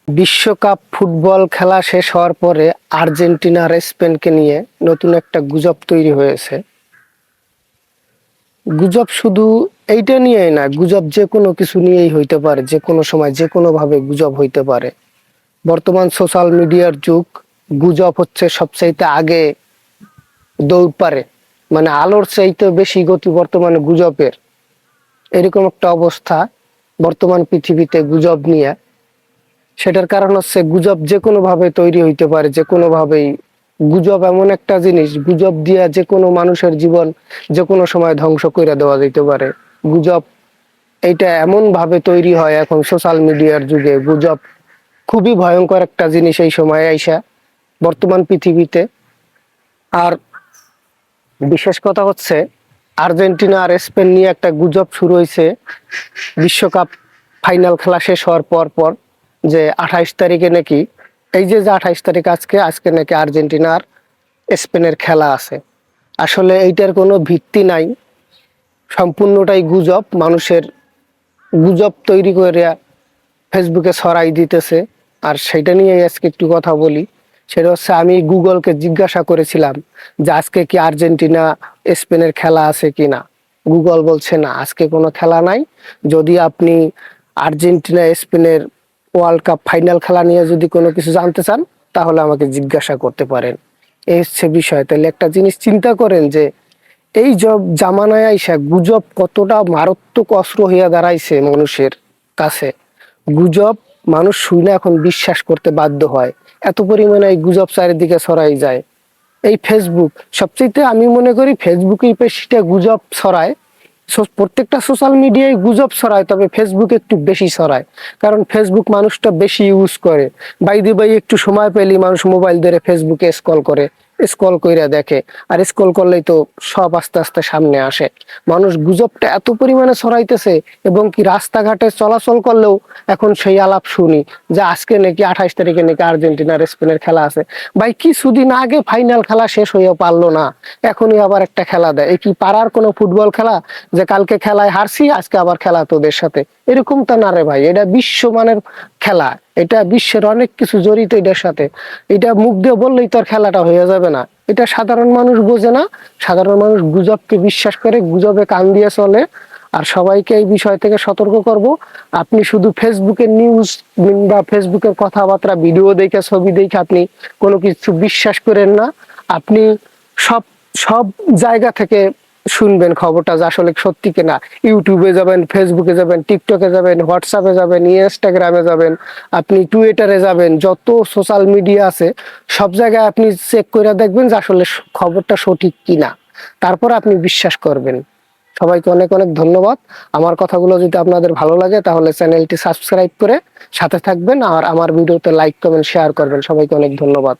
বিশ্বকাপ ফুটবল খেলা শেষ হওয়ার পরে আর্জেন্টিনা আর স্পেনকে নিয়ে নতুন একটা গুজব তৈরি হয়েছে। গুজব শুধু এইটা নিয়েই না, গুজব যে কোনো কিছু নিয়েই হইতে পারে, যে কোনো সময় যে কোনো ভাবে গুজব হইতে পারে। বর্তমান সোশ্যাল মিডিয়ার যুগ, গুজব হচ্ছে সবচাইতে আগে দৌড় পারে, মানে আলোর চাইতে বেশি গতি বর্তমানে গুজবের। এরকম একটা অবস্থা বর্তমান পৃথিবীতে গুজব নিয়ে। সেটার কারণ হচ্ছে গুজব যে কোনো ভাবে তৈরি হইতে পারে, যে কোনো ভাবেই। গুজব এমন একটা জিনিস, গুজব দিয়া যে কোনো মানুষের জীবন যে কোনো সময় ধ্বংস করে দেওয়া যেতে পারে। গুজব এইটা এমন ভাবে তৈরি হয় এখন সোশ্যাল মিডিয়ার যুগে। গুজব খুবই ভয়ঙ্কর একটা জিনিস এই সময় আইসা বর্তমান পৃথিবীতে। আর বিশেষ কথা হচ্ছে, আর্জেন্টিনা আর স্পেন নিয়ে একটা গুজব শুরু হয়েছে বিশ্বকাপ ফাইনাল খেলা শেষ হওয়ার পর পর, যে 28 তারিখে নাকি, এই যে 28 তারিখ, আজকে আজকে নাকি আর্জেন্টিনা আর স্পেনের খেলা আছে। আসলে এইটার কোনো ভিত্তি নাই, সম্পূর্ণটাই গুজব। মানুষের গুজব তৈরি করে ফেসবুকে ছড়াই দিতেছে। আর সেটা নিয়ে আজকে একটু কথা বলি। সেটা হচ্ছে, আমি গুগলকে জিজ্ঞাসা করেছিলাম যে আজকে কি আর্জেন্টিনা স্পেনের খেলা আছে কিনা। গুগল বলছে না, আজকে কোনো খেলা নাই। যদি আপনি আর্জেন্টিনা স্পেনের ওয়ার্ল্ড কাপ ফাইনাল খেলা নিয়ে যদি কোনো কিছু জানতে চান, তাহলে আমাকে জিজ্ঞাসা করতে পারেন। এই হচ্ছে বিষয়। তাহলে একটা জিনিস চিন্তা করেন যে এই জামানায় আইসা গুজব কতটা মারাত্মক অস্ত্র হইয়া দাঁড়াইছে মানুষের কাছে। গুজব মানুষ শুনে এখন বিশ্বাস করতে বাধ্য হয়, এত পরিমাণে এই গুজব চারিদিকে ছড়াই যায়। এই ফেসবুক সবচেয়ে, আমি মনে করি ফেসবুকেই বেশিটা গুজব ছড়ায়। প্রত্যেকটা সোশ্যাল মিডিয়ায় গুজব ছড়ায়, তবে ফেসবুক একটু বেশি ছড়ায়, কারণ ফেসবুক মানুষটা বেশি ইউজ করে। বাই একটু সময় পেলেই মানুষ মোবাইল ধরে ফেসবুকে স্ক্রল করে, স্ক্রল কইরা দেখে। আর স্ক্রল করলেই তো সব আস্তে আস্তে সামনে আসে। মানুষ গুজবটা এত পরিমাণে ছড়াইতেছে, এবং কি রাস্তাঘাটে চলাচল করলেও এখন সেই আলাপ শুনি যে আজকে নাকি 28 তারিখে নাকি আর্জেন্টিনার স্পেনের খেলা আছে। ভাই, কিছুদিন আগে ফাইনাল খেলা শেষ হইয়া পারলো না, এখনই আবার একটা খেলা দেয়। এই কি পাড়ার কোনো ফুটবল খেলা, যে কালকে খেলায় হারছি আজকে আবার খেলা তোদের সাথে? এরকম তো না রে ভাই, এটা বিশ্বমানের খেলা। এটা বিশ্বের অনেক কিছু জড়িত এটার সাথে। এটা মুখ দিয়ে বললেই তো আর খেলাটা হয়ে যাবে না। এটা সাধারণ মানুষ বোঝে না। সাধারণ মানুষ গুজবকে বিশ্বাস করে, গুজবে কান দিয়ে চলে। আর সবাইকে এই বিষয় থেকে সতর্ক করব, আপনি শুধু ফেসবুকের নিউজ বা ফেসবুকের কথাবার্তা, ভিডিও দেখে, ছবি দেখে আপনি কোনো কিছু বিশ্বাস করেন না। আপনি সব সব জায়গা থেকে শুনবেন খবরটা যে আসলে সত্যি কিনা। ইউটিউবে যাবেন, ফেসবুকে যাবেন, টিকটকে যাবেন, হোয়াটসঅ্যাপে যাবেন, ইনস্টাগ্রামে যাবেন, আপনি টুইটারে যাবেন, যত সোশ্যাল মিডিয়া আছে সব জায়গায় আপনি চেক করে দেখবেন যে আসলে খবরটা সঠিক কিনা, তারপর আপনি বিশ্বাস করবেন। সবাইকে অনেক অনেক ধন্যবাদ। আমার কথাগুলো যদি আপনাদের ভালো লাগে তাহলে চ্যানেলটি সাবস্ক্রাইব করে সাথে থাকবেন, আর আমার ভিডিওতে লাইক কমেন্ট শেয়ার করবেন। সবাইকে অনেক ধন্যবাদ।